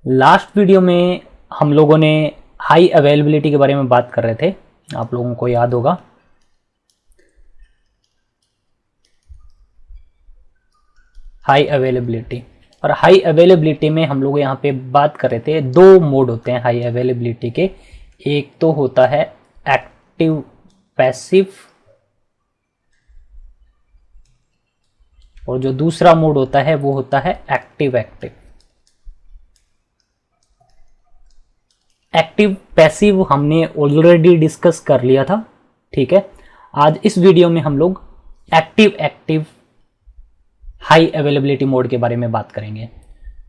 Last video में हम लोगों ने हाई अवेलेबिलिटी के बारे में बात कर रहे थे, आप लोगों को याद होगा। हाई अवेलेबिलिटी, और हाई अवेलेबिलिटी में हम लोग यहाँ पे बात कर रहे थे, दो मोड होते हैं हाई अवेलेबिलिटी के। एक तो होता है एक्टिव पैसिव, और जो दूसरा मोड होता है वो होता है एक्टिव एक्टिव। एक्टिव पैसिव हमने ऑलरेडी डिस्कस कर लिया था, ठीक है। आज इस वीडियो में हम लोग active active high availability mode के बारे में बात करेंगे।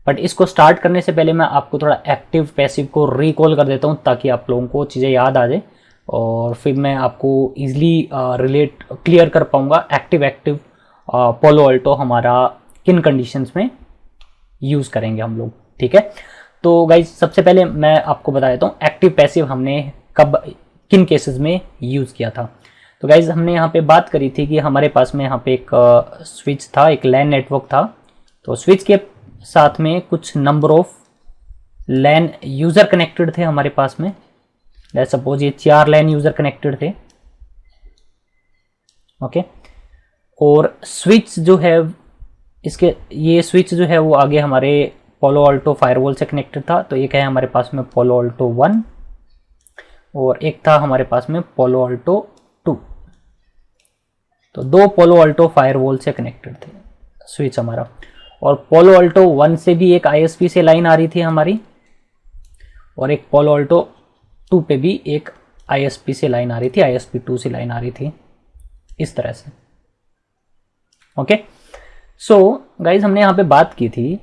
बट इसको स्टार्ट करने से पहले मैं आपको थोड़ा एक्टिव पैसिव को रिकॉल कर देता हूं ताकि आप लोगों को चीज़ें याद आ जाए और फिर मैं आपको इजीली क्लियर कर पाऊंगा एक्टिव एक्टिव पोलो अल्टो हमारा किन कंडीशंस में यूज़ करेंगे हम लोग, ठीक है। तो गाइज सबसे पहले मैं आपको बता देता हूँ एक्टिव पैसिव हमने कब किन केसेस में यूज़ किया था। तो गाइज हमने यहाँ पे बात करी थी कि हमारे पास में यहाँ पे एक स्विच था, एक लैन नेटवर्क था। तो स्विच के साथ में कुछ number of LAN user connected थे हमारे पास में। लेट्स सपोज ये 4 लैन यूज़र कनेक्टेड थे, ओके। और स्विच जो है इसके, ये स्विच जो है वो आगे हमारे पोलो अल्टो फायरवॉल से कनेक्टेड था। तो एक है हमारे पास में पोलो अल्टो 1 और एक था हमारे पास में पोलो अल्टो 2। तो 2 पोलो अल्टो फायरवॉल से कनेक्टेड थे स्विच हमारा। और पोलो अल्टो 1 से भी एक ISP से लाइन आ रही थी हमारी, और एक पोलो अल्टो 2 पे भी एक ISP से लाइन आ रही थी, ISP 2 से लाइन आ रही थी, इस तरह से, ओके। सो गाइज हमने यहाँ पे बात की थी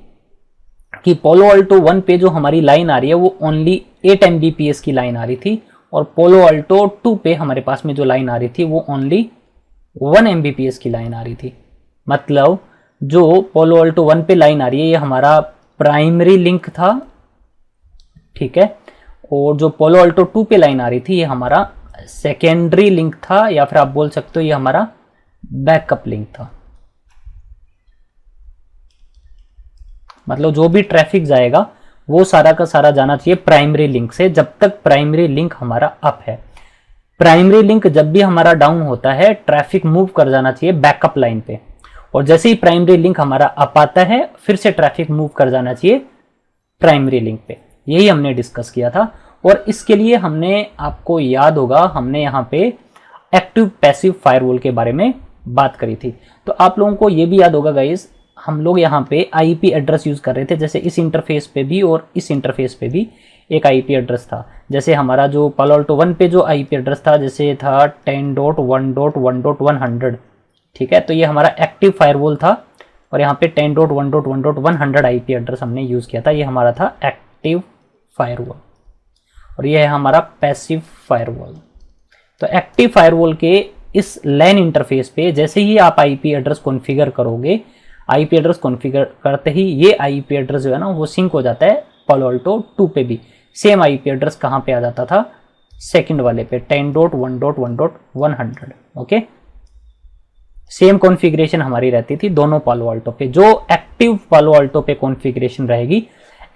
कि पोलो अल्टो 1 पे जो हमारी लाइन आ रही है वो ओनली 8 Mbps की लाइन आ रही थी, और पोलो अल्टो 2 पे हमारे पास में जो लाइन आ रही थी वो ओनली 1 Mbps की लाइन आ रही थी। मतलब जो पोलो अल्टो 1 पे लाइन आ रही है ये हमारा प्राइमरी लिंक था, ठीक है। और जो पोलो अल्टो 2 पे लाइन आ रही थी ये हमारा सेकेंडरी लिंक था, या फिर आप बोल सकते हो ये हमारा बैकअप लिंक था। मतलब जो भी ट्रैफिक जाएगा वो सारा का सारा जाना चाहिए प्राइमरी लिंक से, जब तक प्राइमरी लिंक हमारा अप है। प्राइमरी लिंक जब भी हमारा डाउन होता है ट्रैफिक मूव कर जाना चाहिए बैकअप लाइन पे, और जैसे ही प्राइमरी लिंक हमारा अप आता है फिर से ट्रैफिक मूव कर जाना चाहिए प्राइमरी लिंक पे। यही हमने डिस्कस किया था। और इसके लिए हमने, आपको याद होगा, हमने यहाँ पे एक्टिव पैसिव फायरवॉल के बारे में बात करी थी। तो आप लोगों को ये भी याद होगा गाइस, हम लोग यहाँ पे IP एड्रेस यूज कर रहे थे। जैसे इस इंटरफेस पे भी और इस इंटरफेस पे भी एक IP एड्रेस था। जैसे हमारा जो पोलो अल्टो 1 पे जो IP एड्रेस था, जैसे था 10.1.1.100, ठीक है। तो ये हमारा एक्टिव फायरवॉल था, और यहाँ पे 10.1.1.100 IP एड्रेस हमने यूज किया था। ये हमारा था एक्टिव फायरवॉल, और ये है हमारा पैसिव फायरवॉल। तो एक्टिव फायरवॉल के इस लैन इंटरफेस पे जैसे ही आप IP एड्रेस कॉन्फ़िगर करोगे, IP एड्रेस कॉन्फ़िगर करते ही ये IP एड्रेस जो है ना वो सिंक हो जाता है पोलो अल्टो 2 पे भी। सेम IP एड्रेस कहाँ पे आ जाता था, सेकंड वाले पे 10.1.1.100, ओके। सेम कॉन्फ़िगरेशन हमारी रहती थी दोनों पोलो अल्टो पे। जो एक्टिव पोलो अल्टो पे कॉन्फ़िगरेशन रहेगी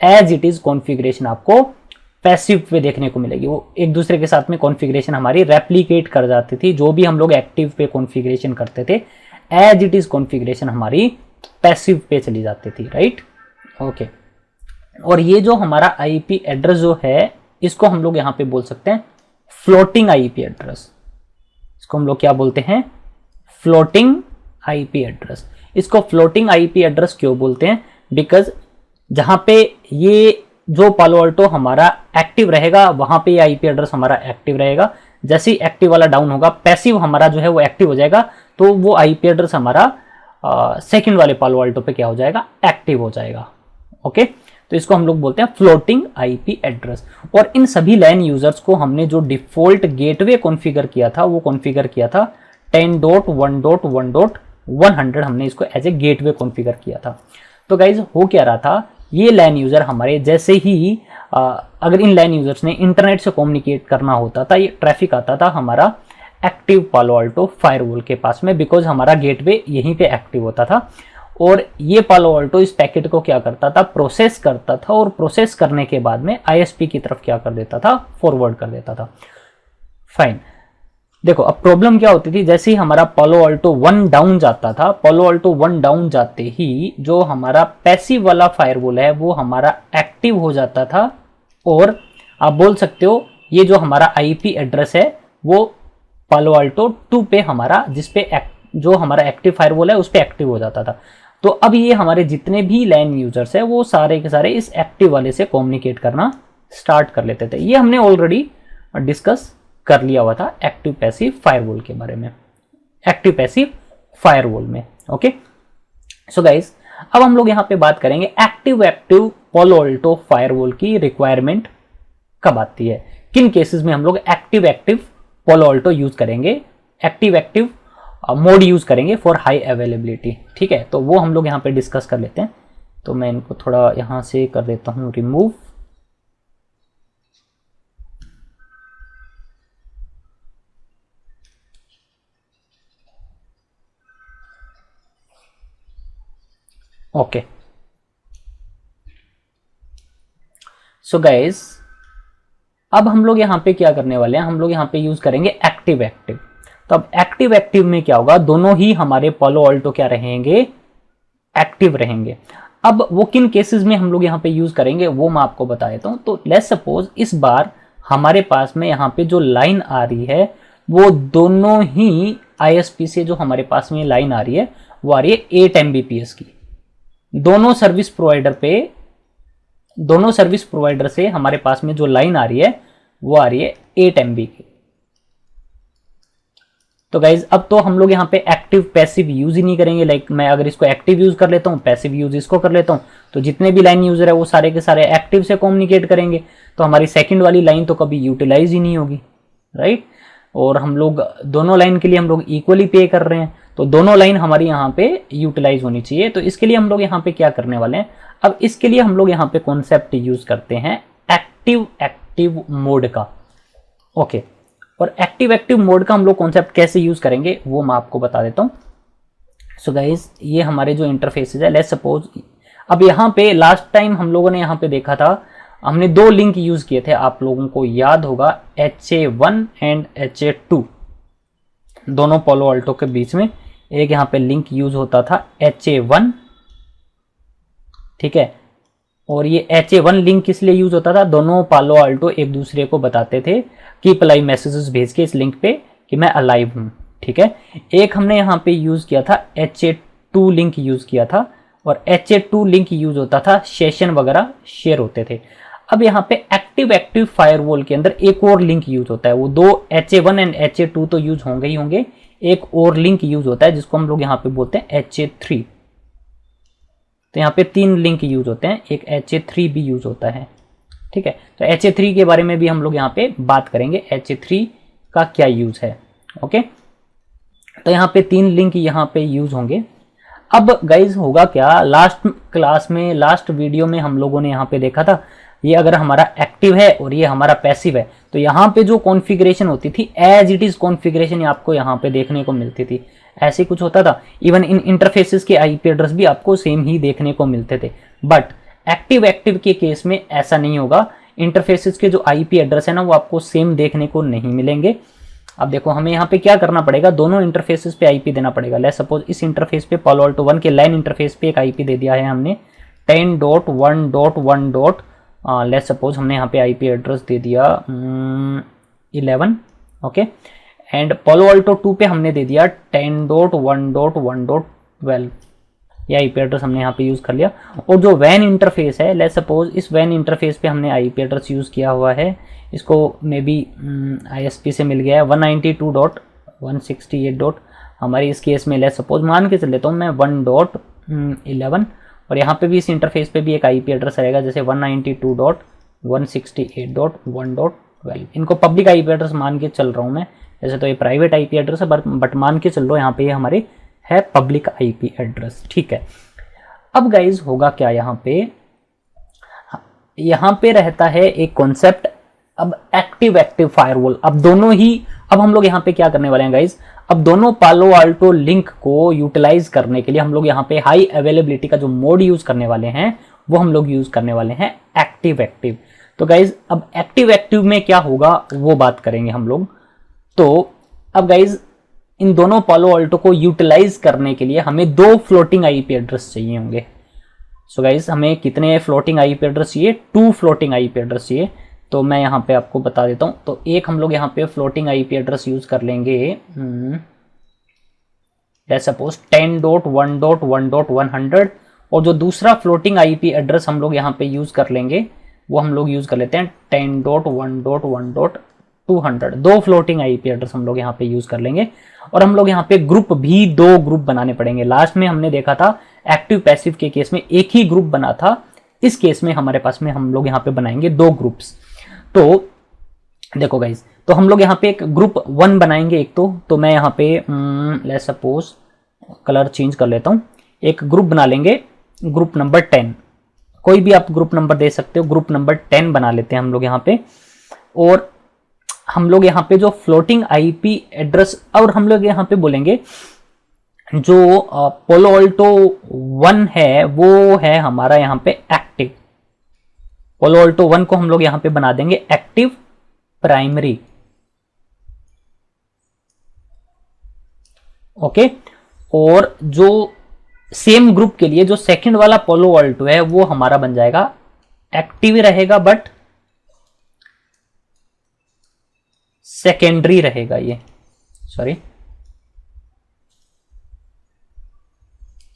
एज इट इज कॉन्फ़िगरेशन आपको पैसिव पे देखने को मिलेगी। वो एक दूसरे के साथ में कॉन्फ़िगरेशन हमारी रेप्लिकेट कर जाती थी। जो भी हम लोग एक्टिव पे कॉन्फ़िगरेशन करते थे एज इट इज कॉन्फ़िगरेशन हमारी पैसिव पे चली जाती थी, राइट, ओके। और ये जो हमारा IP एड्रेस जो है इसको हम लोग यहाँ पे बोल सकते हैं फ्लोटिंग IP एड्रेस। इसको हम लोग क्या बोलते हैं, फ्लोटिंग IP एड्रेस। इसको फ्लोटिंग IP एड्रेस क्यों बोलते हैं, बिकॉज जहां पे ये जो पोलो अल्टो हमारा एक्टिव रहेगा वहां पे ये IP एड्रेस हमारा एक्टिव रहेगा। जैसे ही एक्टिव वाला डाउन होगा पैसिव हमारा जो है वो एक्टिव हो जाएगा, तो वो IP एड्रेस हमारा सेकंड वाले पोलो अल्टो पे क्या हो जाएगा, एक्टिव हो जाएगा, ओके। तो इसको हम लोग बोलते हैं फ्लोटिंग IP एड्रेस। और इन सभी लैन यूजर्स को हमने जो डिफॉल्ट गेटवे कॉन्फ़िगर किया था वो कॉन्फ़िगर किया था 10.1.1.100, हमने इसको एज ए गेटवे कॉन्फ़िगर किया था। तो गाइज हो क्या रहा था, ये लैन यूजर हमारे जैसे ही अगर इन लैन यूजर्स ने इंटरनेट से कम्युनिकेट करना होता था, ये ट्रैफिक आता था हमारा एक्टिव पोलो अल्टो फायरवॉल के पास में, बिकॉज हमारा गेटवे यहीं पे एक्टिव होता था। और ये पालो अल्टो इस पैकेट को क्या करता था, प्रोसेस करता था, और प्रोसेस करने के बाद में आईएसपी की तरफ क्या कर देता था, फॉरवर्ड कर देता था। फाइन। देखो अब प्रॉब्लम क्या होती थी, जैसे ही हमारा पालो अल्टो 1 डाउन जाता था, पालो अल्टो 1 डाउन जाते ही जो हमारा पैसिव वाला फायरवॉल है वो हमारा एक्टिव हो जाता था, और आप बोल सकते हो ये जो हमारा आईपी एड्रेस है वो पालो अल्टो 2 पे हमारा, जिसपे जो हमारा एक्टिव फायरवॉल है उस पे एक्टिव हो जाता था। तो अब ये हमारे जितने भी लैन यूजर्स है वो सारे के सारे इस एक्टिव वाले से कम्युनिकेट करना स्टार्ट कर लेते थे। ये हमने ऑलरेडी डिस्कस कर लिया हुआ था एक्टिव पैसिव फायरवॉल के बारे में, एक्टिव पैसिव फायरवॉल में। ओके सो गाइस, अब हम लोग यहाँ पे बात करेंगे एक्टिव पालो अल्टो फायरवॉल की रिक्वायरमेंट कब आती है, किन केसेस में हम लोग एक्टिव पालो अल्टो यूज करेंगे, एक्टिव मोड यूज करेंगे फॉर हाई अवेलेबिलिटी। ठीक है, तो वो हम लोग यहाँ पे डिस्कस कर लेते हैं। तो मैं इनको थोड़ा यहाँ से कर देता हूँ रिमूव। ओके सो गाइस, अब हम लोग यहाँ पे क्या करने वाले हैं, हम लोग यहाँ पे यूज करेंगे एक्टिव। तो अब एक्टिव में क्या होगा, दोनों ही हमारे पालो अल्टो क्या रहेंगे, एक्टिव रहेंगे। अब वो किन केसेस में हम लोग यहाँ पे यूज करेंगे वो मैं आपको बता देता हूँ। तो लेट्स सपोज इस बार हमारे पास में यहाँ पे जो लाइन आ रही है वो दोनों ही आईएसपी से, जो हमारे पास में लाइन आ रही है वो आ रही है 8 Mbps की। दोनों सर्विस प्रोवाइडर से हमारे पास में जो लाइन आ रही है वो आ रही है 8 MB की। तो गाइज अब तो हम लोग यहाँ पे एक्टिव पैसिव यूज ही नहीं करेंगे। लाइक मैं अगर इसको एक्टिव यूज कर लेता हूँ, पैसिव यूज इसको कर लेता हूँ, तो जितने भी लाइन यूजर है वो सारे के सारे एक्टिव से कम्युनिकेट करेंगे, तो हमारी सेकंड वाली लाइन तो कभी यूटिलाइज ही नहीं होगी, राइट। और हम लोग दोनों लाइन के लिए हम लोग इक्वली पे कर रहे हैं, तो दोनों लाइन हमारी यहाँ पे यूटिलाइज होनी चाहिए। तो इसके लिए हम लोग यहाँ पे क्या करने वाले हैं, अब इसके लिए हम लोग यहाँ पे कॉन्सेप्ट यूज करते हैं एक्टिव मोड का। ओके, और एक्टिव मोड का हम लोग कॉन्सेप्ट कैसे यूज करेंगे वो मैं आपको बता देता हूँ। सो गाइज, ये हमारे जो इंटरफेसेस है, लेट्स सपोज अब यहाँ पे लास्ट टाइम हम लोगों ने यहाँ पे देखा था, हमने 2 लिंक यूज किए थे, आप लोगों को याद होगा, HA1 एंड HA2, दोनों पालो अल्टो के बीच में एक यहाँ पे लिंक यूज होता था HA1, ठीक है। और ये HA1 लिंक किस लिए यूज होता था, दोनों पालो अल्टो एक दूसरे को बताते थे कीप अलाइव मैसेजेस भेज के इस लिंक पे कि मैं अलाइव हूं, ठीक है। एक हमने यहाँ पे यूज किया था HA2 लिंक यूज किया था, और HA2 लिंक यूज होता था, सेशन वगैरह शेयर होते थे। अब यहाँ पे एक्टिव फायरवॉल के अंदर एक और लिंक यूज होता है, वो 2 HA1 एंड HA2 तो यूज होंगे ही होंगे, एक और लिंक यूज होता है जिसको हम लोग यहाँ पे बोलते हैं HA3। तो यहाँ पे 3 लिंक यूज होते हैं, एक HA3 भी यूज होता है, ठीक है। तो HA3 के बारे में भी हम लोग यहाँ पे बात करेंगे, HA3 का क्या यूज है। ओके, तो यहाँ पे 3 लिंक यहाँ पे यूज होंगे। अब गाइज होगा क्या, लास्ट क्लास में, लास्ट वीडियो में हम लोगों ने यहाँ पे देखा था, ये अगर हमारा एक्टिव है और ये हमारा पैसिव है, तो यहाँ पे जो कॉन्फ़िगरेशन होती थी एज इट इज कॉन्फ़िगरेशन आपको यहाँ पे देखने को मिलती थी, ऐसे कुछ होता था। इवन इन इंटरफेसेस के आईपी एड्रेस भी आपको सेम ही देखने को मिलते थे, बट एक्टिव के केस में ऐसा नहीं होगा। इंटरफेसेस के जो आईपी एड्रेस है ना वो आपको सेम देखने को नहीं मिलेंगे। अब देखो हमें यहाँ पे क्या करना पड़ेगा, दोनों इंटरफेसेस पे आईपी देना पड़ेगा। लेट्स सपोज इस इंटरफेस पे पालो अल्टो 1 के लाइन इंटरफेस पे एक आईपी दे दिया है हमने 10.1.1. लेट्स सपोज हमने यहाँ पे आईपी एड्रेस दे दिया 11, ओके। एंड पालो अल्टो 2 पे हमने दे दिया 10.1.1.12, ये आईपी एड्रेस हमने यहाँ पे यूज कर लिया। और जो वैन इंटरफेस है, लेट्स सपोज इस वैन इंटरफेस पे हमने आईपी एड्रेस यूज किया हुआ है, इसको मे बी आईएसपी से मिल गया है 192.168. हमारी इस केस में लेट्स सपोज मान के चल लेता हूँ मैं 1.11, और यहाँ पे भी इस इंटरफेस पे भी एक आईपी एड्रेस रहेगा जैसे 192.168.1.12। इनको पब्लिक आईपी एड्रेस मान के चल रहा हूँ मैं, वैसे तो ये प्राइवेट आईपी एड्रेस है बट मान के चल रहा हूँ यहाँ पे ये हमारे है पब्लिक आईपी एड्रेस, ठीक है। अब गाइज होगा क्या, यहाँ पे रहता है एक कॉन्सेप्ट, अब एक्टिव फायरवॉल। अब दोनों ही अब हम लोग यहाँ पे क्या करने वाले हैं गाइज, अब दोनों पालो अल्टो लिंक को यूटिलाइज करने के लिए हम लोग यहाँ पे हाई अवेलेबिलिटी का जो मोड यूज करने वाले हैं वो हम लोग यूज करने वाले हैं एक्टिव एक्टिव। तो गाइज अब एक्टिव एक्टिव में क्या होगा वो बात करेंगे हम लोग। तो अब गाइज इन दोनों पालो अल्टो को यूटिलाइज करने के लिए हमें 2 फ्लोटिंग आईपी एड्रेस चाहिए होंगे। सो गाइज हमें कितने फ्लोटिंग आईपी एड्रेस चाहिए, 2 फ्लोटिंग आईपी एड्रेस चाहिए। तो मैं यहाँ पे आपको बता देता हूँ। तो एक हम लोग यहाँ पे फ्लोटिंग आईपी एड्रेस यूज कर लेंगे, लेट्स सपोज 10.1.1.100, और जो दूसरा फ्लोटिंग आईपी एड्रेस हम लोग यहाँ पे यूज कर लेंगे वो हम लोग यूज कर लेते हैं 10.1.1.200। 2 फ्लोटिंग आईपी एड्रेस हम लोग यहाँ पे यूज कर लेंगे, और हम लोग यहाँ पे ग्रुप भी 2 ग्रुप बनाने पड़ेंगे। लास्ट में हमने देखा था एक्टिव पैसिव के केस में एक ही ग्रुप बना था, इस केस में हमारे पास में हम लोग यहाँ पे बनाएंगे 2 ग्रुप्स। तो देखो गाइज, तो हम लोग यहाँ पे एक ग्रुप 1 बनाएंगे एक तो मैं यहाँ पे लेट्स सपोज कलर चेंज कर लेता हूँ, एक ग्रुप बना लेंगे ग्रुप नंबर 10, कोई भी आप ग्रुप नंबर दे सकते हो, ग्रुप नंबर 10 बना लेते हैं हम लोग यहाँ पे। और हम लोग यहाँ पे जो फ्लोटिंग आईपी एड्रेस, और हम लोग यहाँ पे बोलेंगे जो पोलो अल्टो 1 है वो है हमारा यहाँ पे एक्टिव। पोलो अल्टो 1 को हम लोग यहाँ पे बना देंगे एक्टिव प्राइमरी, ओके। और जो सेम ग्रुप के लिए जो सेकंड वाला पोलो अल्टो है वो हमारा बन जाएगा एक्टिव ही रहेगा बट सेकेंडरी रहेगा, ये सॉरी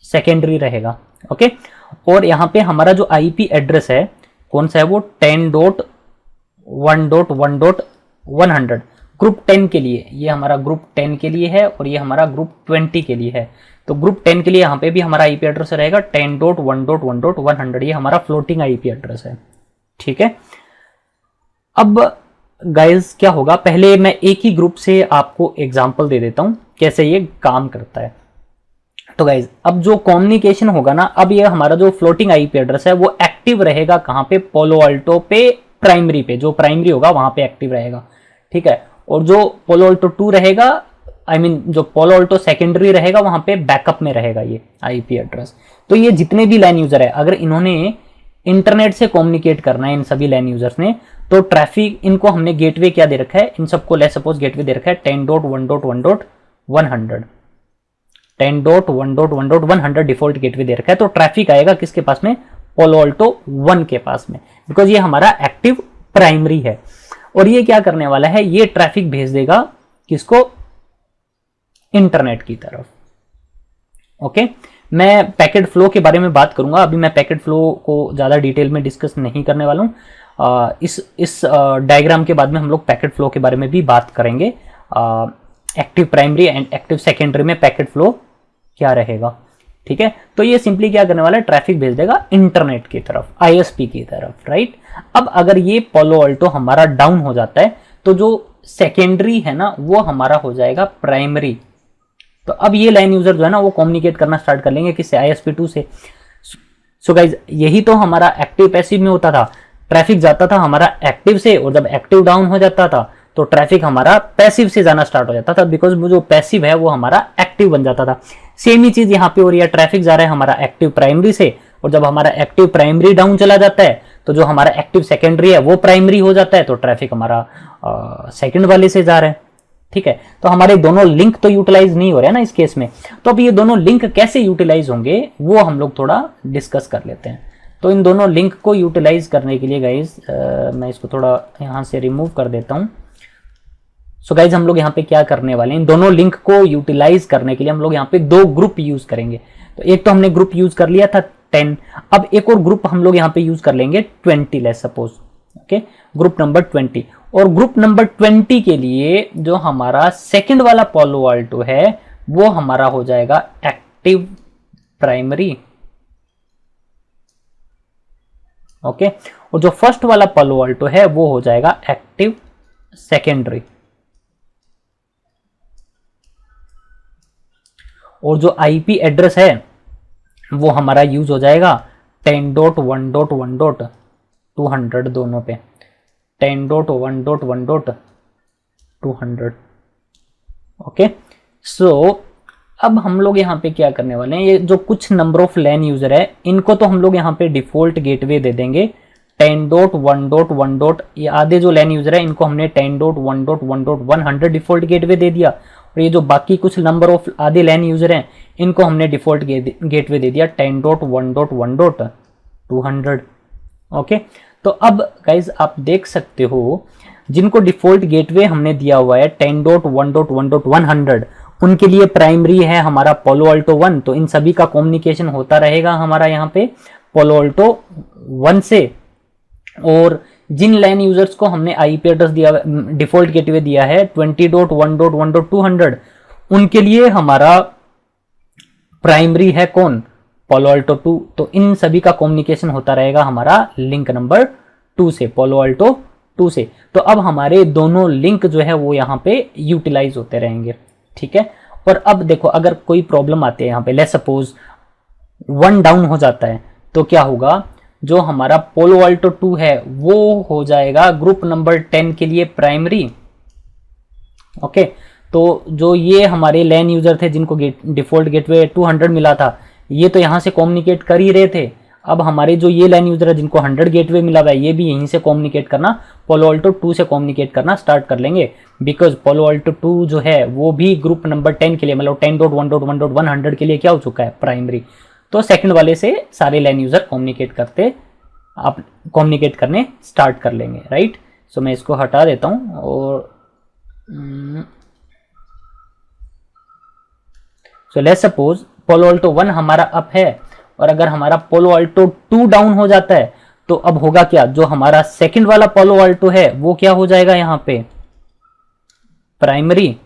सेकेंडरी रहेगा, ओके। और यहां पे हमारा जो आईपी एड्रेस है कौन सा है, वो 10.1.1.100 ग्रुप 10 के लिए, ये हमारा ग्रुप 10 के लिए है और ये हमारा ग्रुप 20 के लिए है। तो ग्रुप 10 के लिए यहाँ पे भी हमारा आईपी एड्रेस रहेगा 10.1.1.100, ये हमारा फ्लोटिंग आईपी एड्रेस है, ठीक है। अब गाइस क्या होगा, पहले मैं एक ही ग्रुप से आपको एग्जांपल दे देता हूं कैसे ये काम करता है। तो गाइस अब जो कम्युनिकेशन होगा ना, अब ये हमारा जो फ्लोटिंग आईपी एड्रेस है वो एक्टिव रहेगा कहां पे, पोलो अल्टो पे प्राइमरी पे, जो प्राइमरी होगा वहां पे एक्टिव रहेगा, ठीक है। और जो पोलो अल्टो 2 रहेगा, जो पोलो अल्टो सेकेंडरी रहेगा वहां पे बैकअप में रहेगा ये आईपी एड्रेस। तो ये जितने भी लाइन यूजर है, अगर इन्होंने इंटरनेट से कम्युनिकेट करना है इन सभी लाइन यूजर्स ने, तो ट्रैफिक इनको हमने गेटवे क्या दे रखा है, इन सबको लेट्स सपोज गेटवे दे रखा है 10.1.1.100, 10.1.1.100 डिफॉल्ट गेटवे दे रखा है। तो ट्रैफिक आएगा किसके पास में, पोलो अल्टो 1 के पास में, बिकॉज ये हमारा एक्टिव प्राइमरी है। और ये क्या करने वाला है, ये ट्रैफिक भेज देगा किसको, इंटरनेट की तरफ, ओके। मैं पैकेट फ्लो के बारे में बात करूंगा, अभी मैं पैकेट फ्लो को ज्यादा डिटेल में डिस्कस नहीं करने वाला हूं। इस डायग्राम के बाद में हम लोग पैकेट फ्लो के बारे में भी बात करेंगे, active primary and active secondary में पैकेट फ्लो क्या रहेगा, ठीक है। तो ये सिंपली क्या करने वाला है, ट्रैफिक भेज देगा इंटरनेट की तरफ, आईएसपी की तरफ, राइट। अब अगर ये पोलो अल्टो हमारा डाउन हो जाता है तो जो सेकेंडरी है ना वो हमारा हो जाएगा प्राइमरी। तो अब ये लाइन यूजर जो है ना वो कम्युनिकेट करना स्टार्ट कर लेंगे किससे, ISP2 से। सो गाइज यही तो हमारा एक्टिव पैसिव में होता था, ट्रैफिक जाता था हमारा एक्टिव से, और जब एक्टिव डाउन हो जाता था तो ट्रैफिक हमारा पैसिव से जाना स्टार्ट हो जाता था, बिकॉज जो पैसिव है वो हमारा एक्टिव बन जाता था। सेम ही चीज यहाँ पे हो रही है, ट्रैफिक जा रहा है हमारा एक्टिव प्राइमरी से, और जब हमारा एक्टिव प्राइमरी डाउन चला जाता है तो जो हमारा एक्टिव सेकेंडरी है वो प्राइमरी हो जाता है, तो ट्रैफिक हमारा सेकेंड वाले से जा रहा है, ठीक है। तो हमारे दोनों लिंक तो यूटिलाइज नहीं हो रहे हैं ना इस केस में। तो अब ये दोनों लिंक कैसे यूटिलाइज होंगे वो हम लोग थोड़ा डिस्कस कर लेते हैं। तो इन दोनों लिंक को यूटिलाइज करने के लिए गाइज मैं इसको थोड़ा यहाँ से रिमूव कर देता हूँ। सो गाइज हम लोग यहाँ पे क्या करने वाले हैं, इन दोनों लिंक को यूटिलाइज करने के लिए हम लोग यहाँ पे 2 ग्रुप यूज करेंगे। तो एक तो हमने ग्रुप यूज कर लिया था 10, अब एक और ग्रुप हम लोग यहाँ पे यूज कर लेंगे 20 let's suppose, okay, group number 20। और ग्रुप नंबर 20 के लिए जो हमारा सेकंड वाला पोलो अल्टो है वो हमारा हो जाएगा एक्टिव प्राइमरी, ओके। और जो फर्स्ट वाला पोलो अल्टो है वो हो जाएगा एक्टिव सेकेंडरी। और जो आईपी एड्रेस है वो हमारा यूज हो जाएगा 10.1.1.200 दोनों पे, 10.1.1.200, ओके, सो अब हम लोग यहाँ पे क्या करने वाले हैं, ये जो कुछ नंबर ऑफ लैन यूजर है इनको तो हम लोग यहाँ पे डिफॉल्ट गेटवे दे देंगे 10.1.1. ये आधे जो लैन यूजर है इनको हमने 10.1.1.100 डिफॉल्ट गेटवे दे दिया, और ये जो बाकी कुछ नंबर ऑफ आधे लैन यूजर हैं इनको हमने डिफॉल्ट गेटवे दे दिया 10.1.1.200. ओके, तो अब गाइज आप देख सकते हो जिनको डिफॉल्ट गेटवे हमने दिया हुआ है 10.1.1.100 उनके लिए प्राइमरी है हमारा पोलो अल्टो 1, तो इन सभी का कम्युनिकेशन होता रहेगा हमारा यहाँ पे पोलो अल्टो 1 से। और जिन लैन यूजर्स को हमने आईपी एड्रेस दिया, डिफॉल्ट गेटवे दिया है 20.1.1.200 उनके लिए हमारा प्राइमरी है कौन, पोलो अल्टो 2, तो इन सभी का कम्युनिकेशन होता रहेगा हमारा लिंक नंबर 2 से, पोलो अल्टो 2 से। तो अब हमारे दोनों लिंक जो है वो यहाँ पे यूटिलाइज होते रहेंगे, ठीक है। और अब देखो अगर कोई प्रॉब्लम आती है यहाँ पे, लेट्स सपोज 1 डाउन हो जाता है तो क्या होगा, जो हमारा पोलो अल्टो 2 है वो हो जाएगा ग्रुप नंबर 10 के लिए प्राइमरी। ओके, तो जो ये हमारे लैन यूजर थे जिनको डिफॉल्ट गेटवे 200 मिला था, ये तो यहाँ से कम्युनिकेट कर ही रहे थे। अब हमारे जो ये लैन यूजर है जिनको 100 गेटवे मिला हुआ है, ये भी यहीं से कम्युनिकेट करना, पोलो अल्टो 2 से कम्युनिकेट करना स्टार्ट कर लेंगे, बिकॉज पोलो अल्टो 2 जो है वो भी ग्रुप नंबर 10 के लिए, मतलब 10.1.1.100 के लिए क्या हो चुका है, प्राइमरी। तो सेकंड वाले से सारे लैन यूजर कम्युनिकेट करने स्टार्ट कर लेंगे, राइट। सो मैं इसको हटा देता हूं और so let's suppose polo Alto 1 हमारा अप है, और अगर हमारा पोलो अल्टो 2 डाउन हो जाता है तो अब होगा क्या, जो हमारा सेकंड वाला पोलो अल्टो है वो क्या हो जाएगा यहाँ पे, प्राइमरी,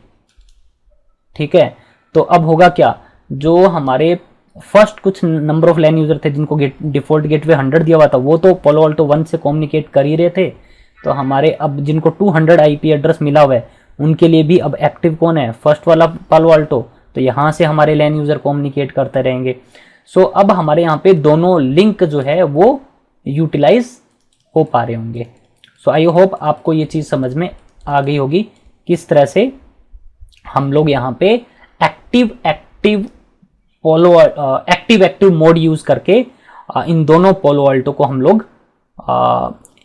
ठीक है। तो अब होगा क्या, जो हमारे फर्स्ट कुछ नंबर ऑफ लैन यूजर थे जिनको डिफॉल्ट गेटवे 100 दिया हुआ था, वो तो पोलो अल्टो 1 से कम्युनिकेट कर ही रहे थे। तो हमारे अब जिनको 200 आईपी एड्रेस मिला हुआ है उनके लिए भी अब एक्टिव कौन है, फर्स्ट वाला पोलो अल्टो, तो यहां से हमारे लैन यूजर कम्युनिकेट करते रहेंगे। सो अब हमारे यहाँ पे दोनों लिंक जो है वो यूटिलाइज हो पा रहे होंगे। सो आई होप आपको ये चीज समझ में आ गई होगी किस तरह से हम लोग यहाँ पे एक्टिव मोड यूज करके इन दोनों पोलो अल्टो को हम लोग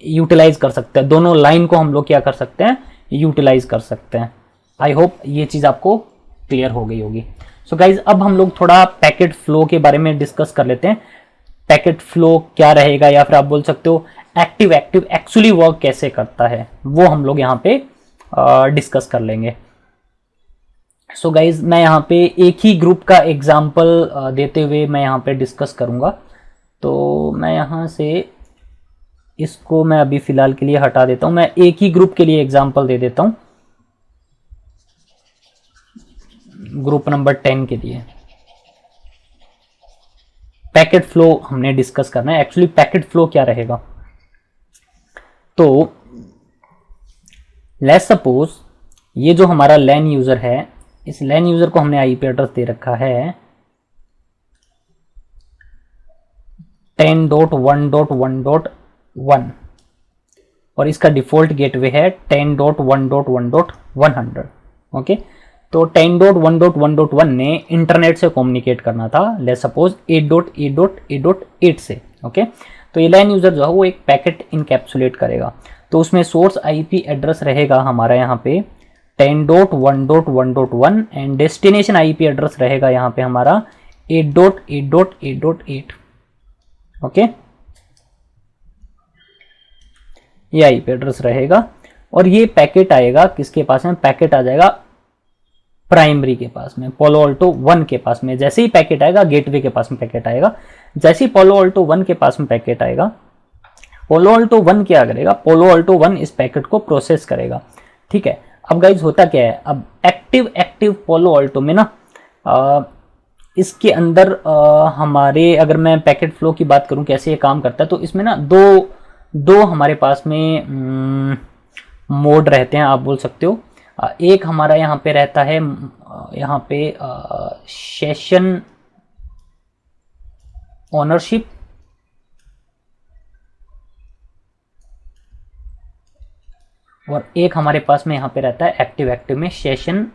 यूटिलाइज कर सकते हैं, दोनों लाइन को हम लोग क्या कर सकते हैं, यूटिलाइज कर सकते हैं। आई होप ये चीज आपको क्लियर हो गई होगी। सो गाइज अब हम लोग थोड़ा पैकेट फ्लो के बारे में डिस्कस कर लेते हैं। पैकेट फ्लो क्या रहेगा, या फिर आप बोल सकते हो एक्टिव एक्चुअली वर्क कैसे करता है, वो हम लोग यहाँ पे डिस्कस कर लेंगे। सो गाइज मैं यहाँ पे एक ही ग्रुप का एग्जाम्पल देते हुए मैं यहाँ पे डिस्कस करूँगा। तो मैं यहाँ से इसको मैं अभी फिलहाल के लिए हटा देता हूँ, मैं एक ही ग्रुप के लिए एग्जाम्पल दे देता हूँ, ग्रुप नंबर 10 के लिए। पैकेट फ्लो हमने डिस्कस करना है। एक्चुअली पैकेट फ्लो क्या रहेगा, तो लेट्स सपोज ये जो हमारा लैन यूजर है, इस लैन यूजर को हमने आईपी एड्रेस दे रखा है 10.1.1.1 और इसका डिफॉल्ट गेटवे है 10.1.1.100। ओके, तो 10.1.1.1 ने इंटरनेट से कम्युनिकेट करना था, लेट्स सपोज 8.8.8.8 से। ओके, तो ये लाइन यूजर जो है वो एक पैकेट इनकैप्सुलेट करेगा, तो उसमें सोर्स आईपी एड्रेस रहेगा हमारा यहाँ पे 10.1.1.1 एंड डेस्टिनेशन आईपी एड्रेस रहेगा यहाँ पे हमारा 8.8.8.8। ओके, ये आईपी एड्रेस रहेगा और ये पैकेट आएगा किसके पास में, पैकेट आ जाएगा प्राइमरी के पास में, पोलो अल्टो 1 के पास में। जैसे ही पैकेट आएगा गेटवे के पास में पैकेट आएगा, जैसे ही पोलो अल्टो 1 के पास में पैकेट आएगा, पोलो अल्टो 1 क्या करेगा, पोलो अल्टो 1 इस पैकेट को प्रोसेस करेगा। ठीक है, अब गाइज होता क्या है, अब एक्टिव पोलो अल्टो में ना इसके अंदर हमारे, अगर मैं पैकेट फ्लो की बात करूं कैसे ये काम करता है, तो इसमें ना दो हमारे पास में मोड रहते हैं, आप बोल सकते हो। एक हमारा यहाँ पे रहता है, यहाँ पे सेशन ओनरशिप, और एक हमारे पास में यहाँ पे रहता है एक्टिव में सेशन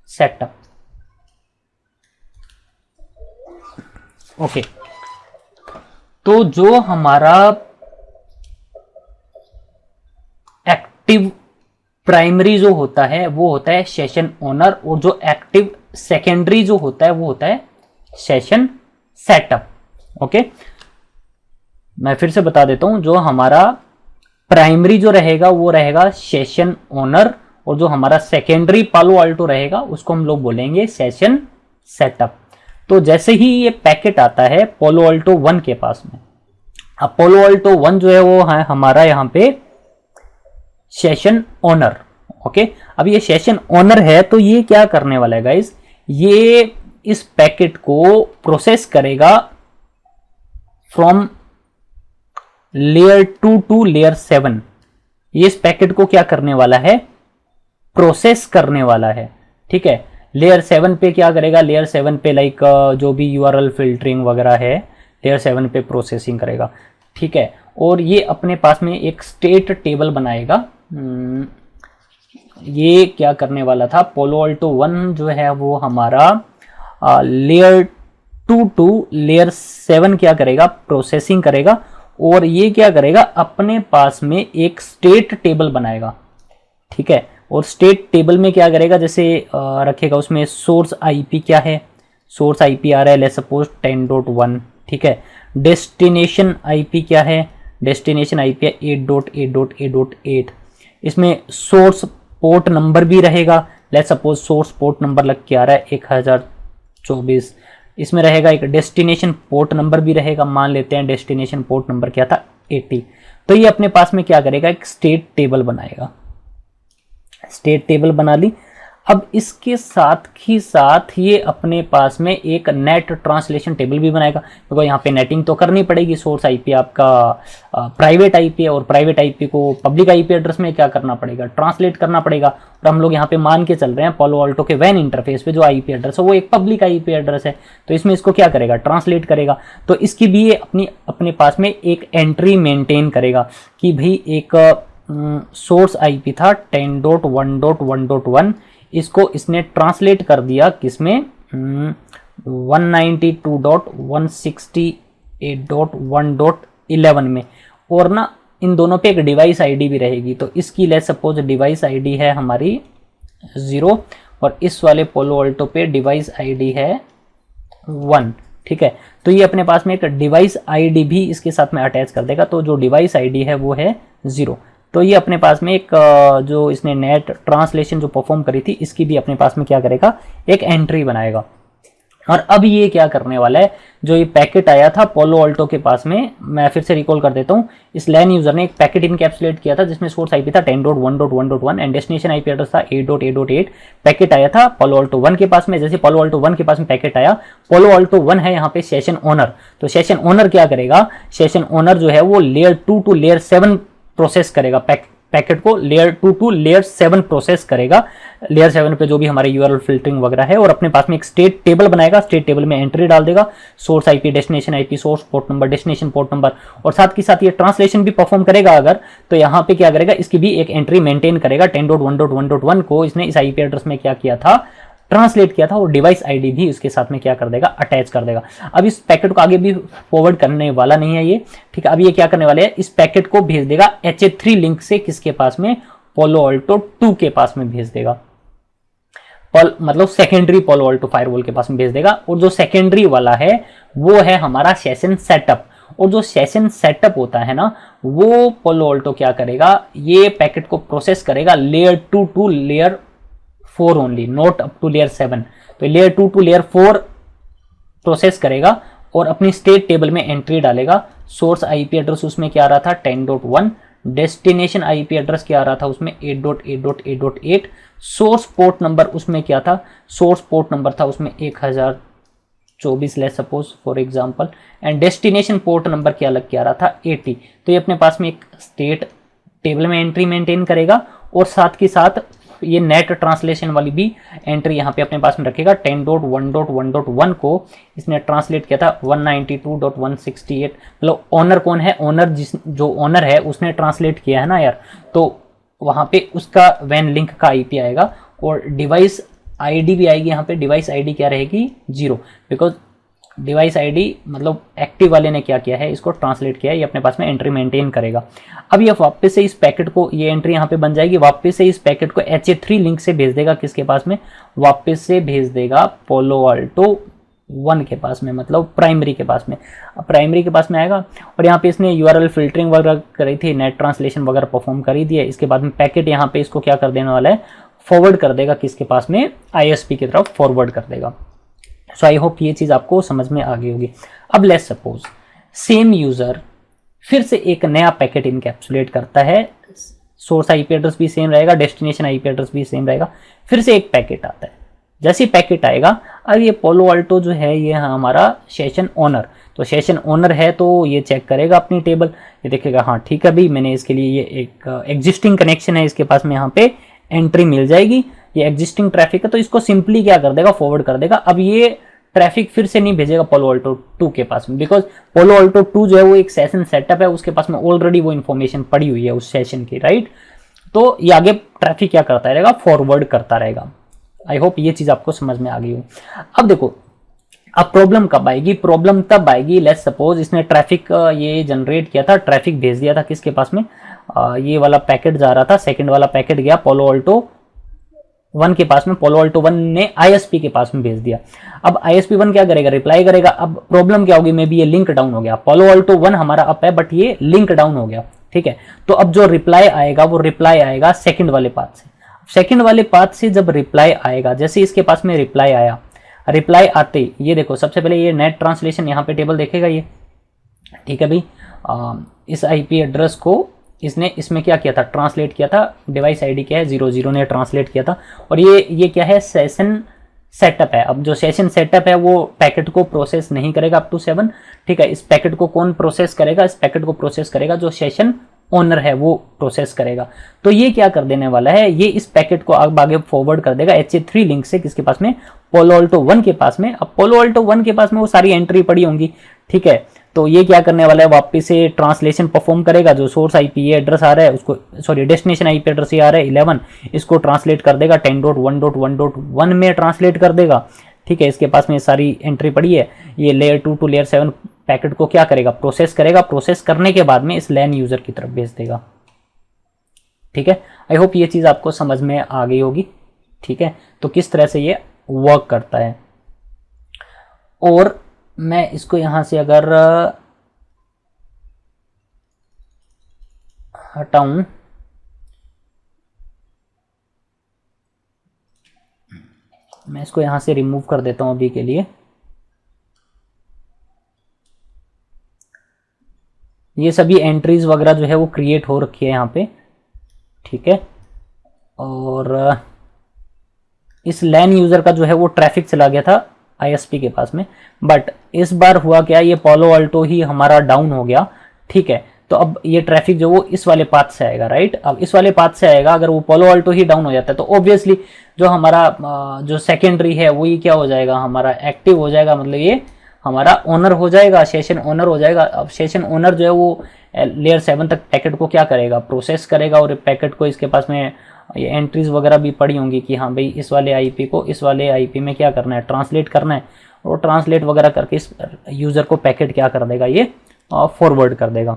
सेटअप। ओके, तो जो हमारा एक्टिव प्राइमरी जो होता है वो होता है सेशन ओनर, और जो एक्टिव सेकेंडरी जो होता है वो होता है सेशन सेटअप। ओके, मैं फिर से बता देता हूं, जो हमारा प्राइमरी जो रहेगा वो रहेगा सेशन ओनर, और जो हमारा सेकेंडरी पालो अल्टो रहेगा उसको हम लोग बोलेंगे सेशन सेटअप। तो जैसे ही ये पैकेट आता है पोलो अल्टो 1 के पास में, अब पोलो अल्टो 1 जो है वो है हमारा यहाँ पे सेशन ओनर। ओके, अब ये सेशन ओनर है तो ये क्या करने वाला है गाइस, ये इस पैकेट को प्रोसेस करेगा फ्रॉम लेयर 2 टू लेयर 7। ये इस पैकेट को क्या करने वाला है, प्रोसेस करने वाला है। ठीक है, लेयर 7 पे क्या करेगा, लेयर 7 पे लाइक जो भी यूआरएल फिल्टरिंग वगैरह है लेयर 7 पे प्रोसेसिंग करेगा। ठीक है, और ये अपने पास में एक स्टेट टेबल बनाएगा। ये क्या करने वाला था, पोलो अल्टो 1 जो है वो हमारा लेयर 2 टू लेयर 7 क्या करेगा, प्रोसेसिंग करेगा, और ये क्या करेगा, अपने पास में एक स्टेट टेबल बनाएगा। ठीक है, और स्टेट टेबल में क्या करेगा, जैसे रखेगा उसमें सोर्स आईपी क्या है, सोर्स आईपी आ रहा है लेट्स सपोज 10.1। ठीक है, डेस्टिनेशन आईपी क्या है, डेस्टिनेशन आईपी है 8.8.8.8। इसमें सोर्स पोर्ट नंबर भी रहेगा, let's suppose source port number लग के आ रहा है 1024। इसमें रहेगा एक डेस्टिनेशन पोर्ट नंबर भी रहेगा, मान लेते हैं डेस्टिनेशन पोर्ट नंबर क्या था 80। तो ये अपने पास में क्या करेगा, एक स्टेट टेबल बनाएगा। स्टेट टेबल बना ली। अब इसके साथ ही साथ ये अपने पास में एक नेट ट्रांसलेशन टेबल भी बनाएगा, क्योंकि यहाँ पे नेटिंग तो करनी पड़ेगी। सोर्स आईपी आपका प्राइवेट आईपी है, और प्राइवेट आईपी को पब्लिक आईपी एड्रेस में क्या करना पड़ेगा, ट्रांसलेट करना पड़ेगा। और हम लोग यहाँ पे मान के चल रहे हैं पोलो अल्टो के वैन इंटरफेस पे जो आईपी एड्रेस है वो एक पब्लिक आईपी एड्रेस है, तो इसमें इसको क्या करेगा, ट्रांसलेट करेगा। तो इसकी भी ये अपने पास में एक एंट्री मेंटेन करेगा कि भाई एक सोर्स आईपी था 10.1.1.1, इसको इसने ट्रांसलेट कर दिया किसमें, 192.168.1.11 में। और ना इन दोनों पे एक डिवाइस आईडी भी रहेगी, तो इसकी लेट्स सपोज डिवाइस आईडी है हमारी 0, और इस वाले पोलो अल्टो पे डिवाइस आईडी है 1। ठीक है, तो ये अपने पास में एक डिवाइस आईडी भी इसके साथ में अटैच कर देगा, तो जो डिवाइस आईडी है वो है 0। तो ये अपने पास में एक जो इसने नेट ट्रांसलेशन जो परफॉर्म करी थी इसकी भी अपने पास में क्या करेगा, एक एंट्री बनाएगा। और अब ये क्या करने वाला है, जो ये पैकेट आया था पोलो अल्टो के पास में, मैं फिर से रिकॉल कर देता हूँ, इस लैन यूजर ने एक पैकेट इनकैप्सुलेट किया था जिसमें सोर्स आईपी था 10.1.1.1 एंड डेस्टिनेशन आईपी एड्रेस था 8.8.8। पैकेट आया था पोलो अल्टो 1 के पास में। जैसे पोलो अल्टो 1 के पास में पैकेट आया, पोलो अल्टो 1 है यहाँ पे सेशन ओनर, तो सेशन ओनर क्या करेगा, सेशन ओनर जो है वो लेयर 2 टू लेयर 7 प्रोसेस करेगा, पैकेट को लेयर 2 टू लेयर 7 प्रोसेस करेगा। लेयर 7 पे जो भी हमारे यूआरएल फिल्टरिंग वगैरह है, और अपने पास में एक स्टेट टेबल बनाएगा। स्टेट टेबल में एंट्री डाल देगा, source IP, destination IP, source port number, destination port number, और साथ के साथ ये ट्रांसलेशन भी परफॉर्म करेगा अगर, तो यहाँ पे क्या करेगा, इसकी भी एक एंट्री मेंटेन करेगा। 10.1.1.1 को इसने इस आईपी एड्रेस में क्या किया था, ट्रांसलेट किया था, और डिवाइस आईडी भी इसके साथ में क्या कर देगा, अटैच कर देगा। अब इस पैकेट को आगे भी फॉरवर्ड करने वाला नहीं है ये, ठीक है। अब ये क्या करने वाले हैं, इस पैकेट को भेज देगा HA3 लिंक से किसके पास में, पोलो अल्टो 2 के पास में भेज देगा, मतलब सेकेंडरी पोलो अल्टो फायरवॉल के पास में भेज देगा। और जो सेकेंडरी वाला है वो है हमारा सेशन सेटअप, और जो सेशन सेटअप होता है ना, वो पोलो अल्टो क्या करेगा, ये पैकेट को प्रोसेस करेगा layer 2 to layer 4 only, not up to layer 7। तो लेयर 2 टू लेयर 4 प्रोसेस करेगा और अपनी स्टेट टेबल में एंट्री डालेगा। सोर्स आईपी एड्रेस उसमें क्या आ रहा था 10.1, डेस्टिनेशन आईपी एड्रेस क्या आ रहा था उसमें 8.8.8.8, सोर्स पोर्ट नंबर उसमें क्या था, सोर्स पोर्ट नंबर था उसमें 1024 let's suppose for example, and destination port number क्या लग के आ रहा था 80। तो ये अपने पास में एक स्टेट टेबल में एंट्री मेंटेन करेगा, और साथ के साथ ये नेट ट्रांसलेशन वाली भी एंट्री यहाँ पे अपने पास में रखेगा। 10.1.1.1 को इसने ट्रांसलेट किया था 192.168, मतलब ऑनर कौन है, ऑनर जो ऑनर है उसने ट्रांसलेट किया है ना यार, तो वहाँ पे उसका वैन लिंक का आईपी आएगा, और डिवाइस आईडी भी आएगी यहाँ पे, डिवाइस आईडी क्या रहेगी 0, बिकॉज डिवाइस आईडी मतलब एक्टिव वाले ने क्या किया है, इसको ट्रांसलेट किया है, ये अपने पास में एंट्री मेंटेन करेगा। अब ये वापस से इस पैकेट को, ये एंट्री यहाँ पे बन जाएगी, वापस से इस पैकेट को HA3 लिंक से भेज देगा किसके पास में, वापस से भेज देगा पोलो अल्टो 1 के पास में, मतलब प्राइमरी के पास में। प्राइमरी के पास में आएगा और यहाँ पे इसने URL फिल्टरिंग वगैरह करी थी, नेट ट्रांसलेशन वगैरह परफॉर्म करी दी है। इसके बाद में पैकेट यहाँ पे इसको क्या कर देने वाला है, फॉरवर्ड कर देगा किसके पास में, ISP की तरफ फॉरवर्ड कर देगा। सो आई होप ये चीज आपको समझ में आ गई होगी। अब लेट्स सपोज सेम यूजर फिर से एक नया पैकेट इनकैप्सुलेट करता है, सोर्स IP एड्रेस भी सेम रहेगा, डेस्टिनेशन IP एड्रेस भी सेम रहेगा, फिर से एक पैकेट आता है। जैसे ही पैकेट आएगा, अब ये पोलो अल्टो जो है ये हमारा सेशन ओनर, तो सेशन ओनर है तो ये चेक करेगा अपनी टेबल, ये देखेगा हाँ ठीक है भाई, मैंने इसके लिए ये एक एग्जिस्टिंग कनेक्शन है, इसके पास में यहाँ पे एंट्री मिल जाएगी, ये एग्जिस्टिंग ट्रैफिक है, तो इसको सिंपली क्या कर देगा, फॉरवर्ड कर देगा। अब ये ट्रैफिक फिर से नहीं भेजेगा पोलो अल्टो 2 के पास में, बिकॉज पोलो अल्टो 2 जो है वो एक सेशन सेटअप है, उसके पास में ऑलरेडी वो इन्फॉर्मेशन पड़ी हुई है उस सेशन की, राइट। तो ये आगे ट्रैफिक क्या करता रहेगा, फॉरवर्ड करता रहेगा। आई होप ये चीज आपको समझ में आ गई हो। अब देखो, अब प्रॉब्लम कब आएगी, प्रॉब्लम तब आएगी, लेट्स सपोज इसने ट्रैफिक ये जनरेट किया था, ट्रैफिक भेज दिया था किसके पास में, ये वाला पैकेट जा रहा था, सेकंड वाला पैकेट गया पोलो अल्टो 1 के पास में, पोलो अल्टो 1 ने ISP के पास में भेज दिया। अब ISP 1 क्या करेगा, रिप्लाई करेगा। अब प्रॉब्लम क्या होगी, मे बी ये लिंक डाउन हो गया, पोलो अल्टो 1 हमारा अप है बट ये लिंक डाउन हो गया, ठीक है। तो अब जो रिप्लाई आएगा वो रिप्लाई आएगा सेकंड वाले पाथ से। सेकंड वाले पाथ से जब रिप्लाई आएगा, जैसे इसके पास में रिप्लाई आया, रिप्लाई आते ये देखो, सबसे पहले ये नेट ट्रांसलेशन यहाँ पे टेबल देखेगा ये, ठीक है भाई। इस IP एड्रेस को इसने इसमें क्या किया था, ट्रांसलेट किया था, डिवाइस आईडी क्या है 00 ने ट्रांसलेट किया था, और ये क्या है, सेशन सेटअप है। अब जो सेशन सेटअप है वो पैकेट को प्रोसेस नहीं करेगा अप टू 7, ठीक है। इस पैकेट को कौन प्रोसेस करेगा, इस पैकेट को प्रोसेस करेगा जो सेशन ओनर है वो प्रोसेस करेगा। तो ये क्या कर देने वाला है, ये इस पैकेट को आगे फॉरवर्ड कर देगा HA3 लिंक से किसके पास में, पोलो अल्टो 1 के पास में। अब पोलो अल्टो 1 के पास में वो सारी एंट्री पड़ी होंगी, ठीक है। तो ये क्या करने वाला है, वापस से ट्रांसलेशन परफॉर्म करेगा, जो सोर्स IP एड्रेस आ रहा है उसको, सॉरी डेस्टिनेशन IP एड्रेस ये आ रहा है 11, इसको ट्रांसलेट कर देगा 10.1.1.1 में ट्रांसलेट कर देगा, ठीक है। इसके पास में सारी एंट्री पड़ी है। ये लेयर 2 टू लेयर 7 पैकेट को क्या करेगा, प्रोसेस करेगा, प्रोसेस करने के बाद में इस LAN यूजर की तरफ भेज देगा, ठीक है। आई होप ये चीज आपको समझ में आ गई होगी, ठीक है। तो किस तरह से ये वर्क करता है, और मैं इसको यहां से अगर हटाऊं, मैं इसको यहां से रिमूव कर देता हूं अभी के लिए। ये सभी एंट्रीज वगैरह जो है वो क्रिएट हो रखी है यहाँ पे, ठीक है। और इस LAN यूजर का जो है वो ट्रैफिक चला गया था ISP के पास में, बट इस बार हुआ क्या, ये पोलो अल्टो ही हमारा डाउन हो गया, ठीक है। तो अब ये ट्रैफिक जो वो इस वाले पाथ से आएगा, राइट। अब इस वाले पाथ से आएगा, अगर वो पोलो अल्टो ही डाउन हो जाता है तो ऑब्वियसली जो हमारा जो सेकेंडरी है वही क्या हो जाएगा, हमारा एक्टिव हो जाएगा, मतलब ये हमारा ओनर हो जाएगा, सेशन ओनर हो जाएगा। अब सेशन ओनर जो है वो लेयर 7 तक पैकेट को क्या करेगा, प्रोसेस करेगा, और पैकेट को इसके पास में ये एंट्रीज वगैरह भी पड़ी होंगी कि हाँ भाई इस वाले IP को इस वाले IP में क्या करना है, ट्रांसलेट करना है, और ट्रांसलेट वगैरह करके इस यूजर को पैकेट क्या कर देगा, ये फॉरवर्ड कर देगा।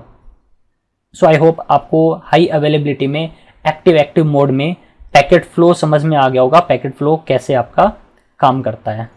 सो आई होप आपको हाई अवेलेबिलिटी में एक्टिव मोड में पैकेट फ्लो समझ में आ गया होगा, पैकेट फ्लो कैसे आपका काम करता है।